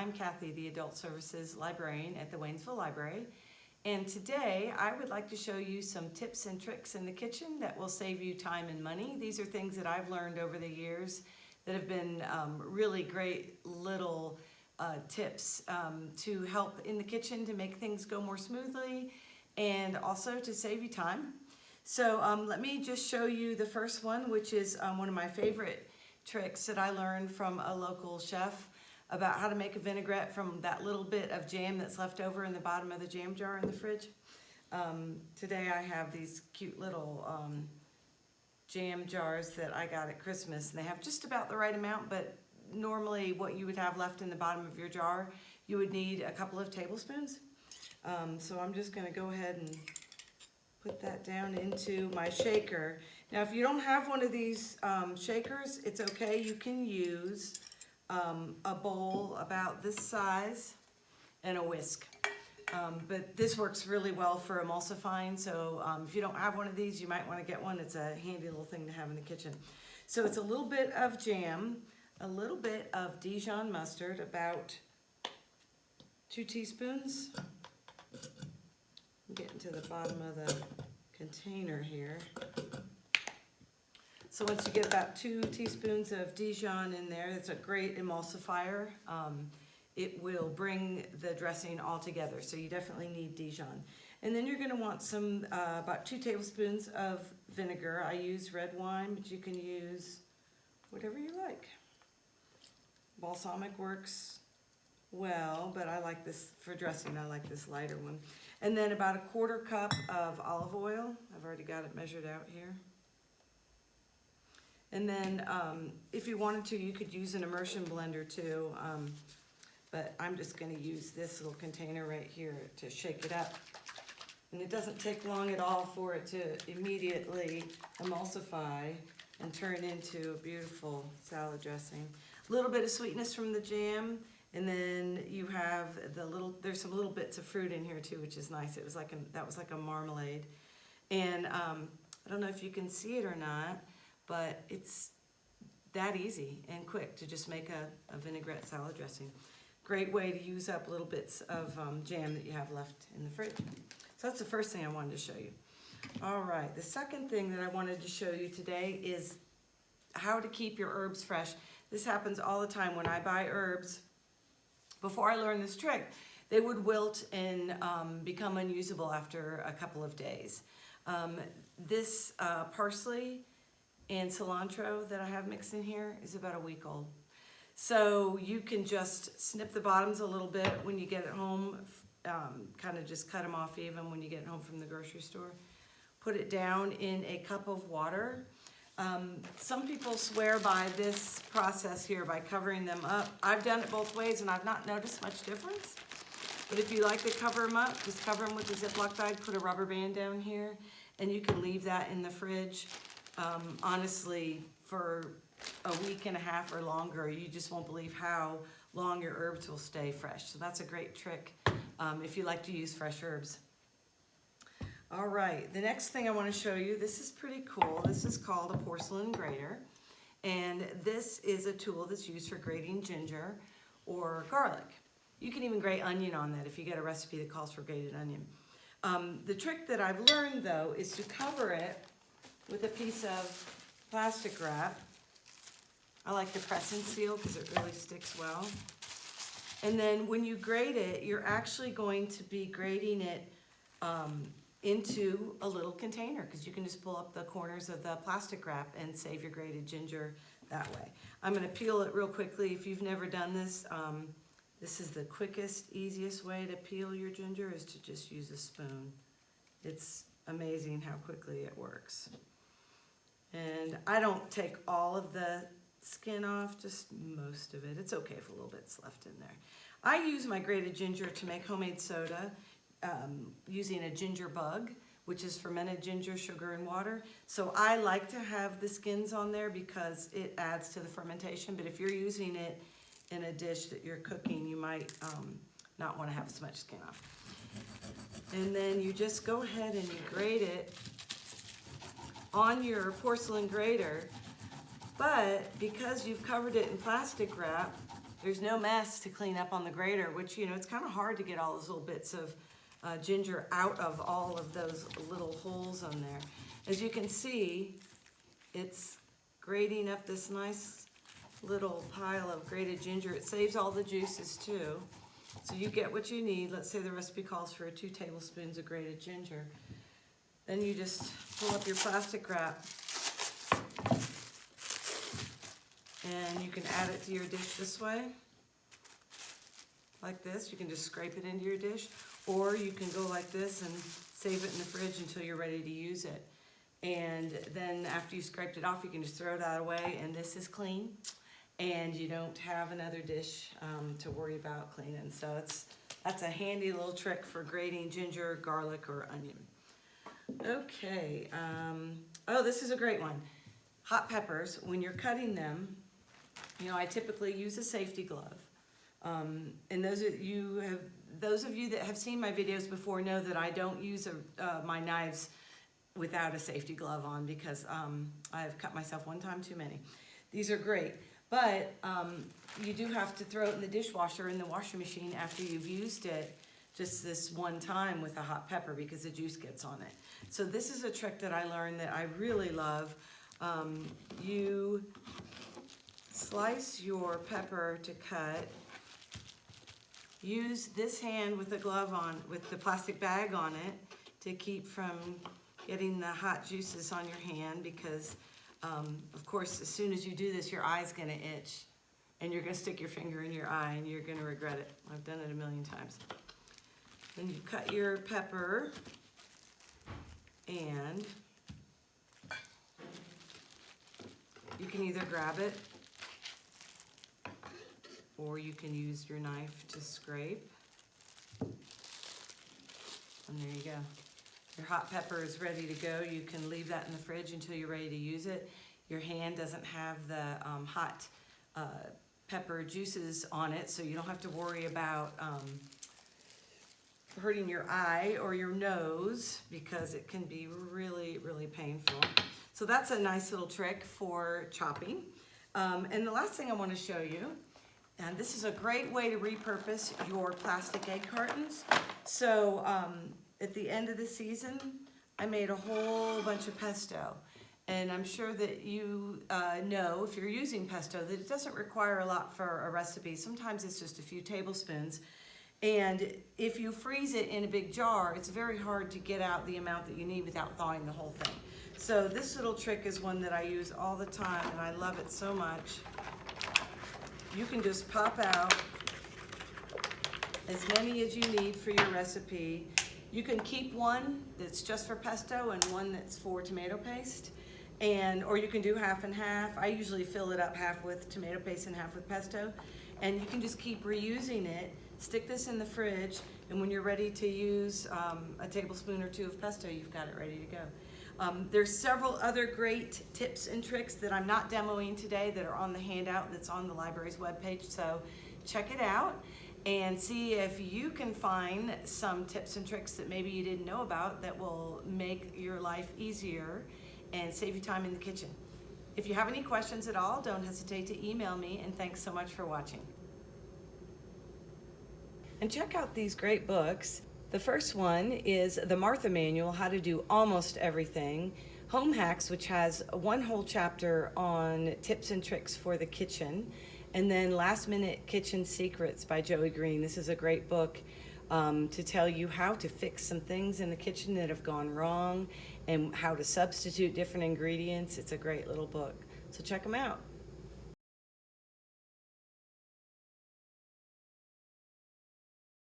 I'm Kathy, the Adult Services Librarian at the Waynesville Library, and today I would like to show you some tips and tricks in the kitchen that will save you time and money. These are things that I've learned over the years that have been really great little tips to help in the kitchen to make things go more smoothly and also to save you time. So let me just show you the first one, which is one of my favorite tricks that I learned from a local chef about how to make a vinaigrette from that little bit of jam that's left over in the bottom of the jam jar in the fridge. Today I have these cute little jam jars that I got at Christmas, and they have just about the right amount, but normally what you would have left in the bottom of your jar, you would need a couple of tablespoons. So I'm just going to go ahead and put that down into my shaker. Now if you don't have one of these shakers, it's okay. You can use a bowl about this size and a whisk. But this works really well for emulsifying, so if you don't have one of these, you might want to get one. It's a handy little thing to have in the kitchen. So it's a little bit of jam, a little bit of Dijon mustard, about 2 teaspoons. I'm getting to the bottom of the container here. So once you get about 2 teaspoons of Dijon in there, it's a great emulsifier. It will bring the dressing all together, so you definitely need Dijon. And then you're going to want some, about 2 tablespoons of vinegar. I use red wine, but you can use whatever you like. Balsamic works well, but I like this for dressing. I like this lighter one. And then about 1/4 cup of olive oil. I've already got it measured out here. And then if you wanted to, you could use an immersion blender too, but I'm just going to use this little container right here to shake it up. And it doesn't take long at all for it to immediately emulsify and turn into a beautiful salad dressing. A little bit of sweetness from the jam, and then you have there's some little bits of fruit in here too, which is nice. It was like that was like a marmalade. And I don't know if you can see it or not, but it's that easy and quick to just make a vinaigrette salad dressing. Great way to use up little bits of jam that you have left in the fridge. So that's the first thing I wanted to show you. All right, the second thing that I wanted to show you today is how to keep your herbs fresh. This happens all the time when I buy herbs. Before I learned this trick, they would wilt and become unusable after a couple of days. This parsley and cilantro that I have mixed in here is about a week old. So you can just snip the bottoms a little bit when you get it home, kind of just cut them off even when you get it home from the grocery store. Put it down in a cup of water. Some people swear by this process here by covering them up. I've done it both ways and I've not noticed much difference. But if you like to cover them up, just cover them with a Ziploc bag, put a rubber band down here, and you can leave that in the fridge. Honestly, for a week and a half or longer, you just won't believe how long your herbs will stay fresh. So that's a great trick if you like to use fresh herbs. All right, the next thing I want to show you, this is pretty cool. This is called a porcelain grater, and this is a tool that's used for grating ginger or garlic. You can even grate onion on that if you get a recipe that calls for grated onion. The trick that I've learned though is to cover it with a piece of plastic wrap. I like the press and seal because it really sticks well. And then when you grate it, you're actually going to be grating it into a little container, because you can just pull up the corners of the plastic wrap and save your grated ginger that way. I'm going to peel it real quickly. If you've never done this, this is the quickest, easiest way to peel your ginger, is to just use a spoon. It's amazing how quickly it works. And I don't take all of the skin off, just most of it. It's okay if a little bit's left in there. I use my grated ginger to make homemade soda using a ginger bug, which is fermented ginger, sugar, and water. So I like to have the skins on there because it adds to the fermentation, but if you're using it in a dish that you're cooking, you might not want to have as much skin off. And then you just go ahead and you grate it on your porcelain grater, but because you've covered it in plastic wrap, there's no mess to clean up on the grater, which, you know, it's kind of hard to get all those little bits of ginger out of all of those little holes on there. As you can see, it's grating up this nice little pile of grated ginger. It saves all the juices too. So you get what you need. Let's say the recipe calls for 2 tablespoons of grated ginger. Then you just pull up your plastic wrap and you can add it to your dish this way, like this. You can just scrape it into your dish, or you can go like this and save it in the fridge until you're ready to use it. And then after you scraped it off, you can just throw that away, and this is clean, and you don't have another dish to worry about cleaning. So that's a handy little trick for grating ginger, garlic, or onion. Okay, oh, this is a great one. Hot peppers, when you're cutting them, you know, I typically use a safety glove. And those of you that have seen my videos before know that I don't use my knives without a safety glove on, because I've cut myself one time too many. These are great, but you do have to throw it in the dishwasher, in the washing machine, after you've used it just this one time with a hot pepper, because the juice gets on it. So this is a trick that I learned that I really love. You slice your pepper to cut. Use this hand with the glove on, with the plastic bag on it, to keep from getting the hot juices on your hand, because of course, as soon as you do this, your eye's gonna itch and you're gonna stick your finger in your eye and you're gonna regret it. I've done it a million times. Then you cut your pepper, and you can either grab it or you can use your knife to scrape. And there you go. Your hot pepper is ready to go. You can leave that in the fridge until you're ready to use it. Your hand doesn't have the hot pepper juices on it, so you don't have to worry about hurting your eye or your nose, because it can be really, really painful. So that's a nice little trick for chopping. And the last thing I want to show you, and this is a great way to repurpose your plastic egg cartons. So at the end of the season, I made a whole bunch of pesto. And I'm sure that you know, if you're using pesto, that it doesn't require a lot for a recipe. Sometimes it's just a few tablespoons. And if you freeze it in a big jar, it's very hard to get out the amount that you need without thawing the whole thing. So this little trick is one that I use all the time, and I love it so much. You can just pop out as many as you need for your recipe. You can keep one that's just for pesto and one that's for tomato paste. Or you can do half and half. I usually fill it up half with tomato paste and half with pesto. And you can just keep reusing it. Stick this in the fridge, and when you're ready to use a tablespoon or 2 of pesto, you've got it ready to go. There's several other great tips and tricks that I'm not demoing today that are on the handout that's on the library's webpage. So check it out and see if you can find some tips and tricks that maybe you didn't know about that will make your life easier and save you time in the kitchen. If you have any questions at all, don't hesitate to email me, and thanks so much for watching. And check out these great books. The first one is the Martha Manual, How to Do Almost Everything. Home Hacks, which has one whole chapter on tips and tricks for the kitchen. And then Last Minute Kitchen Secrets by Joey Green. This is a great book to tell you how to fix some things in the kitchen that have gone wrong and how to substitute different ingredients. It's a great little book. So check them out.